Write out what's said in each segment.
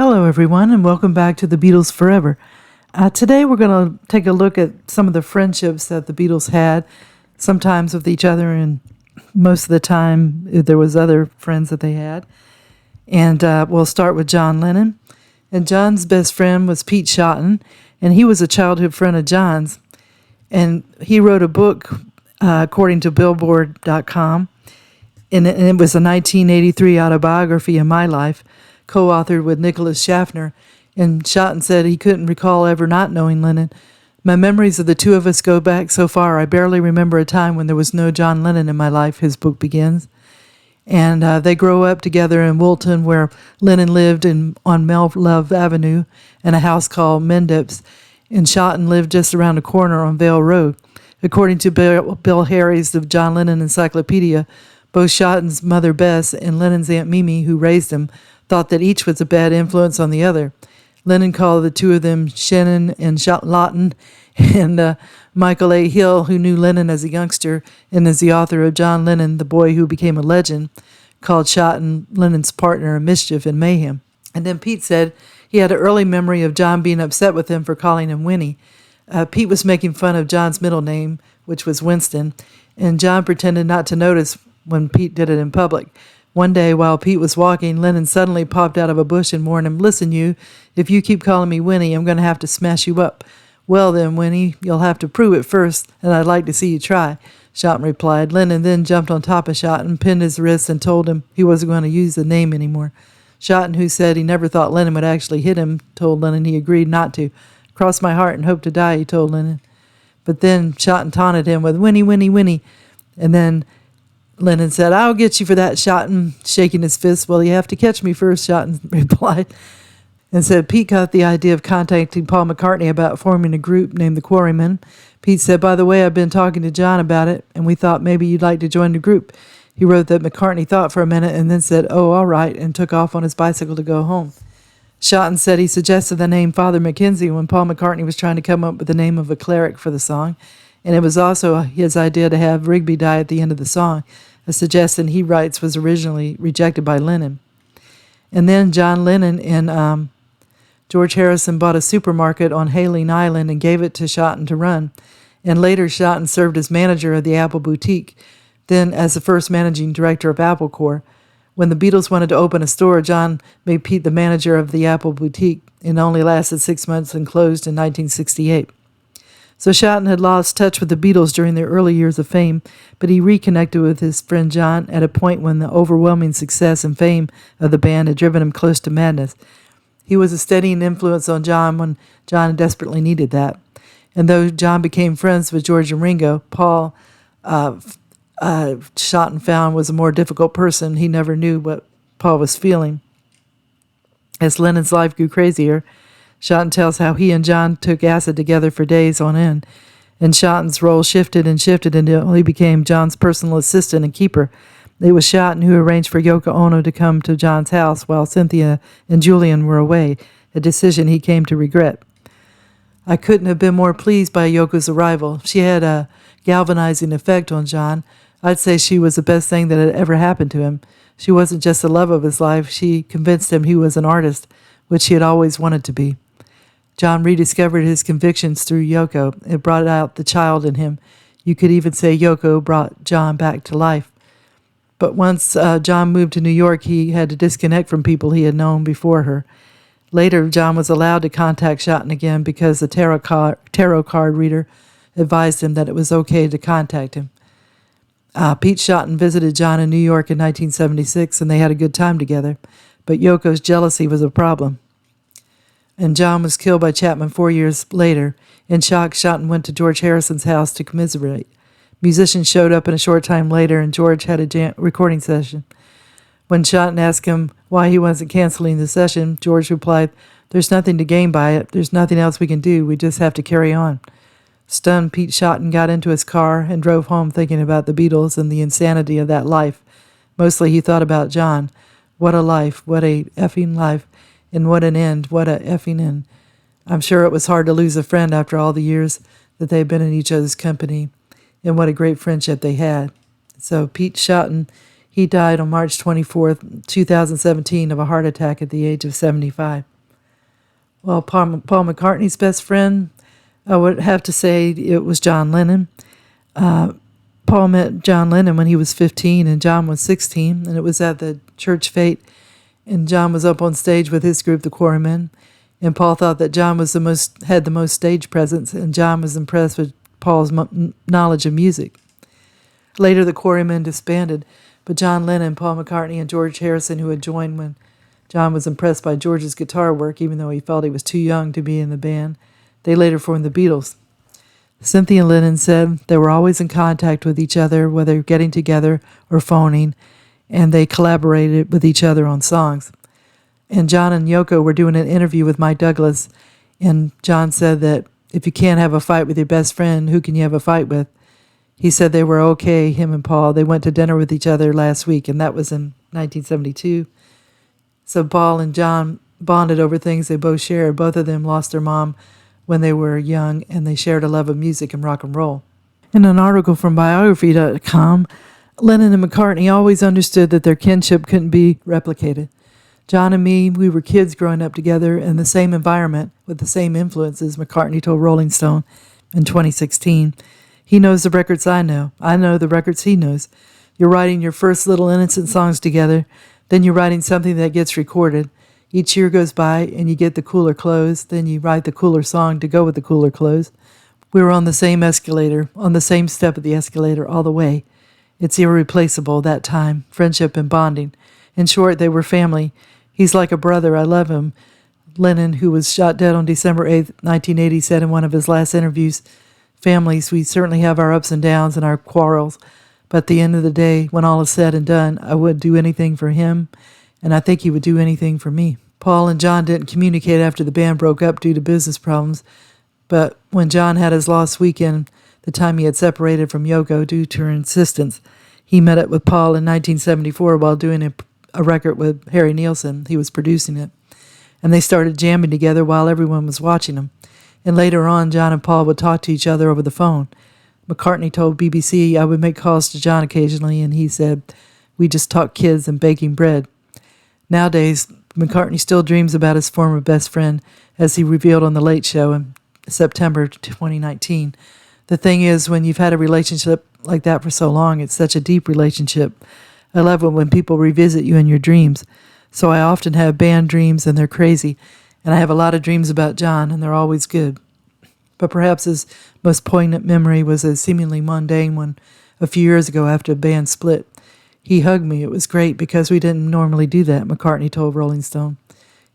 Hello, everyone, and welcome back to the Beatles Forever. Today, we're going to take a look at some of the friendships that the Beatles had, sometimes with each other, and most of the time there was other friends that they had. And we'll start with John Lennon. And John's best friend was Pete Shotton, and he was a childhood friend of John's. And he wrote a book, according to Billboard.com, and it was a 1983 autobiography of my life, co-authored with Nicholas Schaffner, and Shotton said he couldn't recall ever not knowing Lennon. My memories of the two of us go back so far, I barely remember a time when there was no John Lennon in my life, his book begins. And they grow up together in Woolton, where Lennon lived on Love Avenue in a house called Mendip's, and Shotton lived just around the corner on Vale Road. According to Bill Harries of John Lennon Encyclopedia, both Shotton's mother Bess and Lennon's Aunt Mimi, who raised him, thought that each was a bad influence on the other. Lennon called the two of them Shannon and Charlotten, and Michael A. Hill, who knew Lennon as a youngster and is the author of John Lennon, the Boy Who Became a Legend, called Shotton Lennon's partner in mischief and mayhem. And then Pete said he had an early memory of John being upset with him for calling him Winnie. Pete was making fun of John's middle name, which was Winston, and John pretended not to notice when Pete did it in public. One day, while Pete was walking, Lennon suddenly popped out of a bush and warned him, "Listen, you, if you keep calling me Winnie, I'm going to have to smash you up." "Well then, Winnie, you'll have to prove it first, and I'd like to see you try," Shotton replied. Lennon then jumped on top of Shotton, pinned his wrist, and told him he wasn't going to use the name anymore. Shotton, who said he never thought Lennon would actually hit him, told Lennon he agreed not to. "Cross my heart and hope to die," he told Lennon. But then Shotton taunted him with "Winnie, Winnie, Winnie," and then Lennon said, "I'll get you for that, Shotton," shaking his fist. "Well, you have to catch me first," Shotton replied, and said Pete got the idea of contacting Paul McCartney about forming a group named the Quarrymen. Pete said, "By the way, I've been talking to John about it, and we thought maybe you'd like to join the group." He wrote that McCartney thought for a minute and then said, "Oh, all right," and took off on his bicycle to go home. Shotton said he suggested the name Father Mackenzie when Paul McCartney was trying to come up with the name of a cleric for the song, and it was also his idea to have Rigby die at the end of the song, a suggestion he writes was originally rejected by Lennon. And then John Lennon and George Harrison bought a supermarket on Hayling Island and gave it to Shotton to run. And later Shotton served as manager of the Apple Boutique, then as the first managing director of Apple Corps. When the Beatles wanted to open a store, John made Pete the manager of the Apple Boutique, and only lasted 6 months and closed in 1968. So Shotton had lost touch with the Beatles during their early years of fame, but he reconnected with his friend John at a point when the overwhelming success and fame of the band had driven him close to madness. He was a steadying influence on John when John desperately needed that. And though John became friends with George and Ringo, Paul, Shotton found was a more difficult person. He never knew what Paul was feeling. As Lennon's life grew crazier, Shotton tells how he and John took acid together for days on end, and Shotton's role shifted and shifted until he became John's personal assistant and keeper. It was Shotton who arranged for Yoko Ono to come to John's house while Cynthia and Julian were away, a decision he came to regret. "I couldn't have been more pleased by Yoko's arrival. She had a galvanizing effect on John. I'd say she was the best thing that had ever happened to him. She wasn't just the love of his life. She convinced him he was an artist, which he had always wanted to be." John rediscovered his convictions through Yoko. It brought out the child in him. You could even say Yoko brought John back to life. But once John moved to New York, he had to disconnect from people he had known before her. Later, John was allowed to contact Shotton again because the tarot card reader advised him that it was okay to contact him. Pete Shotton visited John in New York in 1976, and they had a good time together. But Yoko's jealousy was a problem. And John was killed by Chapman 4 years later. In shock, Shotton went to George Harrison's house to commiserate. Musicians showed up in a short time later, and George had a recording session. When Shotton asked him why he wasn't canceling the session, George replied, "There's nothing to gain by it. There's nothing else we can do. We just have to carry on." Stunned, Pete Shotton got into his car and drove home thinking about the Beatles and the insanity of that life. Mostly he thought about John. What a life, what a effing life, and what an end, what a effing end. I'm sure it was hard to lose a friend after all the years that they've been in each other's company, and what a great friendship they had. So Pete Shotton, He died on March 24th, 2017, of a heart attack at the age of 75. Well, Paul McCartney's best friend, I would have to say it was John Lennon. Paul met John Lennon when he was 15 and John was 16, and it was at the church fete, and John was up on stage with his group, the Quarrymen, and Paul thought that John had the most stage presence, and John was impressed with Paul's knowledge of music. Later, the Quarrymen disbanded, but John Lennon, Paul McCartney, and George Harrison, who had joined when John was impressed by George's guitar work, even though he felt he was too young to be in the band, they later formed the Beatles. Cynthia Lennon said they were always in contact with each other, whether getting together or phoning, and they collaborated with each other on songs. And John and Yoko were doing an interview with Mike Douglas, and John said that if you can't have a fight with your best friend, who can you have a fight with? He said they were okay, him and Paul. They went to dinner with each other last week, and that was in 1972. So Paul and John bonded over things they both shared. Both of them lost their mom when they were young, and they shared a love of music and rock and roll. In an article from biography.com, Lennon and McCartney always understood that their kinship couldn't be replicated. John and me, we were kids growing up together in the same environment with the same influences, McCartney told Rolling Stone in 2016. He knows the records I know. I know the records he knows. You're writing your first little innocent songs together, then you're writing something that gets recorded. Each year goes by and you get the cooler clothes, then you write the cooler song to go with the cooler clothes. We were on the same escalator, on the same step of the escalator all the way. It's irreplaceable, that time, friendship and bonding. In short, they were family. He's like a brother. I love him. Lennon, who was shot dead on December 8th, 1980, said in one of his last interviews, families, we certainly have our ups and downs and our quarrels, but at the end of the day, when all is said and done, I would do anything for him, and I think he would do anything for me. Paul and John didn't communicate after the band broke up due to business problems, but when John had his lost weekend, the time he had separated from Yoko due to her insistence, he met up with Paul in 1974 while doing a record with Harry Nilsson. He was producing it. And they started jamming together while everyone was watching them. And later on, John and Paul would talk to each other over the phone. McCartney told BBC, I would make calls to John occasionally, and he said, we just talk kids and baking bread. Nowadays, McCartney still dreams about his former best friend, as he revealed on The Late Show in September 2019. The thing is, when you've had a relationship like that for so long, it's such a deep relationship. I love it when people revisit you in your dreams. So I often have band dreams, and they're crazy. And I have a lot of dreams about John, and they're always good. But perhaps his most poignant memory was a seemingly mundane one a few years ago after the band split. He hugged me. It was great because we didn't normally do that, McCartney told Rolling Stone.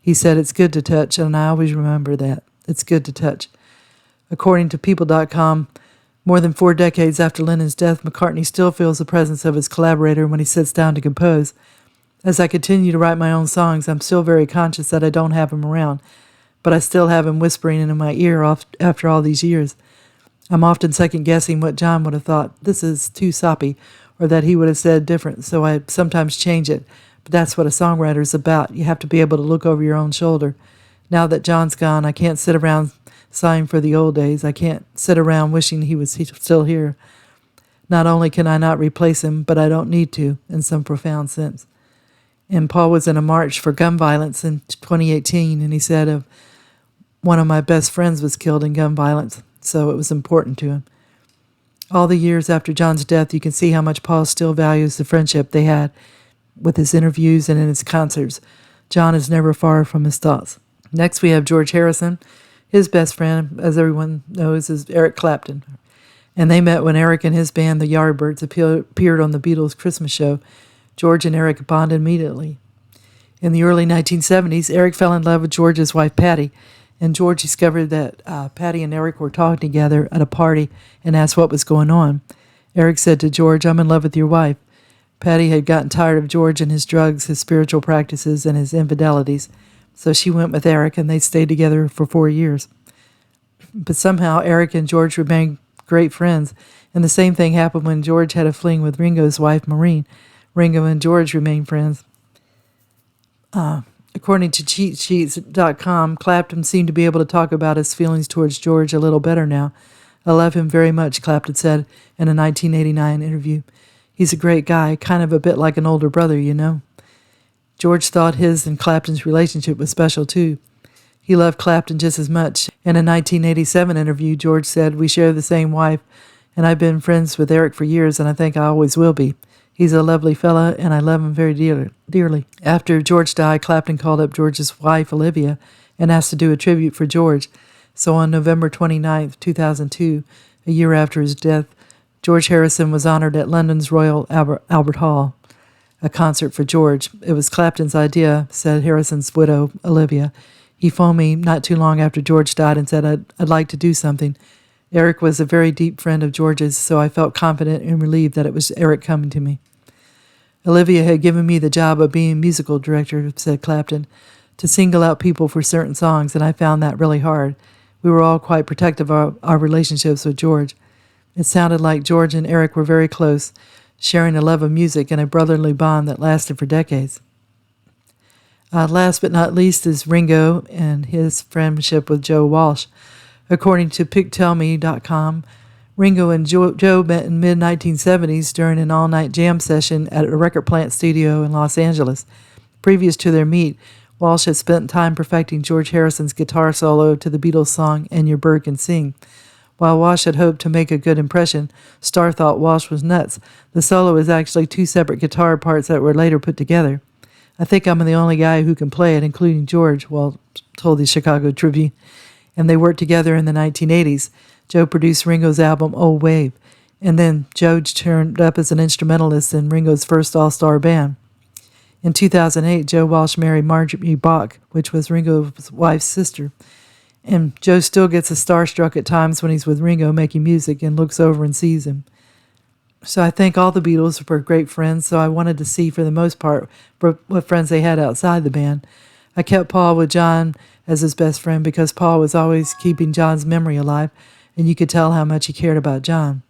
He said, it's good to touch, and I always remember that. It's good to touch. According to People.com, more than 4 decades after Lennon's death, McCartney still feels the presence of his collaborator when he sits down to compose. As I continue to write my own songs, I'm still very conscious that I don't have him around, but I still have him whispering into my ear after all these years. I'm often second-guessing what John would have thought, this is too soppy, or that he would have said different, so I sometimes change it. But that's what a songwriter is about. You have to be able to look over your own shoulder. Now that John's gone, I can't sit around sighing for the old days. I can't sit around wishing he was still here. Not only can I not replace him, but I don't need to, in some profound sense. And Paul was in a march for gun violence in 2018, and he said, one of my best friends was killed in gun violence, so it was important to him. All the years after John's death, you can see how much Paul still values the friendship they had with his interviews and in his concerts. John is never far from his thoughts. Next, we have George Harrison. His best friend, as everyone knows, is Eric Clapton. And they met when Eric and his band, the Yardbirds, appeared on the Beatles' Christmas show. George and Eric bonded immediately. In the early 1970s, Eric fell in love with George's wife, Patty, and George discovered that Patty and Eric were talking together at a party and asked what was going on. Eric said to George, I'm in love with your wife. Patty had gotten tired of George and his drugs, his spiritual practices, and his infidelities, so she went with Eric, and they stayed together for 4 years. But somehow Eric and George remained great friends, and the same thing happened when George had a fling with Ringo's wife, Maureen. Ringo and George remained friends. According to CheatSheets.com, Clapton seemed to be able to talk about his feelings towards George a little better now. I love him very much, Clapton said in a 1989 interview. He's a great guy, kind of a bit like an older brother, you know. George thought his and Clapton's relationship was special, too. He loved Clapton just as much. In a 1987 interview, George said, "We share the same wife, and I've been friends with Eric for years, and I think I always will be. He's a lovely fella, and I love him very dearly." After George died, Clapton called up George's wife, Olivia, and asked to do a tribute for George. So on November 29th, 2002, a year after his death, George Harrison was honored at London's Royal Albert Hall. A concert for George. It was Clapton's idea, said Harrison's widow, Olivia. He phoned me not too long after George died and said I'd like to do something. Eric was a very deep friend of George's, so I felt confident and relieved that it was Eric coming to me. Olivia had given me the job of being musical director, said Clapton, to single out people for certain songs, and I found that really hard. We were all quite protective of our relationships with George. It sounded like George and Eric were very close, sharing a love of music and a brotherly bond that lasted for decades. Last but not least is Ringo and his friendship with Joe Walsh. According to PicTellMe.com, Ringo and Joe met in mid-1970s during an all-night jam session at a record plant studio in Los Angeles. Previous to their meet, Walsh had spent time perfecting George Harrison's guitar solo to the Beatles song "And Your Bird Can Sing." While Walsh had hoped to make a good impression, Starr thought Walsh was nuts. The solo is actually two separate guitar parts that were later put together. "I think I'm the only guy who can play it, including George," Walsh told the Chicago Tribune. And they worked together in the 1980s. Joe produced Ringo's album Old Wave, and then Joe turned up as an instrumentalist in Ringo's first all-star band. In 2008, Joe Walsh married Marjorie Bach, which was Ringo's wife's sister. And Joe still gets starstruck at times when he's with Ringo making music and looks over and sees him. So I think all the Beatles were great friends, so I wanted to see, for the most part, what friends they had outside the band. I kept Paul with John as his best friend because Paul was always keeping John's memory alive, and you could tell how much he cared about John.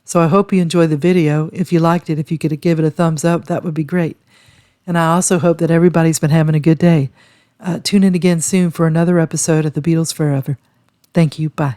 So I hope you enjoyed the video. If you liked it, if you could give it a thumbs up, that would be great. And I also hope that everybody's been having a good day. Tune in again soon for another episode of The Beatles Forever. Thank you. Bye.